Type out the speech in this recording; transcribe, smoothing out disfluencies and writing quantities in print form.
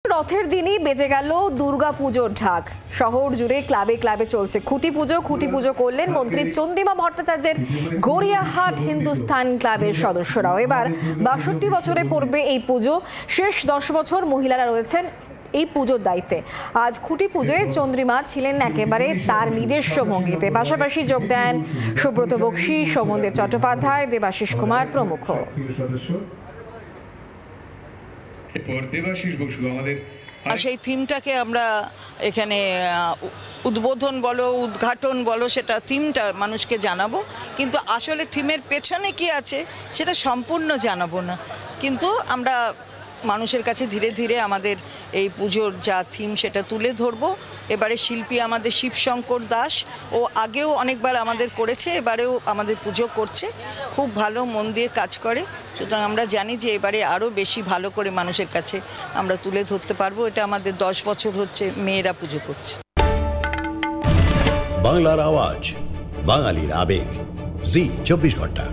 রথের দিনই বেজে গেল দুর্গাপুজোর ঢাক। শহর জুড়ে ক্লাবে ক্লাবে চলছে খুঁটি পুজো করলেন মন্ত্রী চন্দ্রিমা ভট্টাচার্যের গড়িয়াহাট হিন্দুস্তান ক্লাবের সদস্যরাও। এবার ৬২ বছরে পড়বে এই পুজো। শেষ ১০ বছর মহিলারা রয়েছেন এই পুজোর দায়িত্বে। আজ খুঁটি পুজোয় চন্দ্রিমা ছিলেন একেবারে তার নিজস্ব ভঙ্গিতে। পাশাপাশি যোগ দেন সুব্রত বক্সী, সৌমনদেব চট্টোপাধ্যায়, দেবাশিস কুমার প্রমুখ। সেই থিমটাকে আমরা এখানে উদ্বোধন বলো, উদ্ঘাটন বলো, সেটা থিমটা মানুষকে জানাবো, কিন্তু আসলে থিমের পেছনে কি আছে সেটা সম্পূর্ণ জানাবো না। কিন্তু আমরা মানুষের কাছে ধীরে ধীরে আমাদের এই পুজোর যা থিম সেটা তুলে ধরবো। এবারে শিল্পী আমাদের শিবশঙ্কর দাস, ও আগেও অনেকবার আমাদের করেছে, এবারেও আমাদের পুজো করছে, খুব ভালো মন দিয়ে কাজ করে। সুতরাং আমরা জানি যে এবারে আরও বেশি ভালো করে মানুষের কাছে আমরা তুলে ধরতে পারবো। এটা আমাদের 10 বছর হচ্ছে মেয়েরা পুজো করছে। বাংলার আওয়াজ, বাঙালির আবেগ, জি 24 ঘন্টা।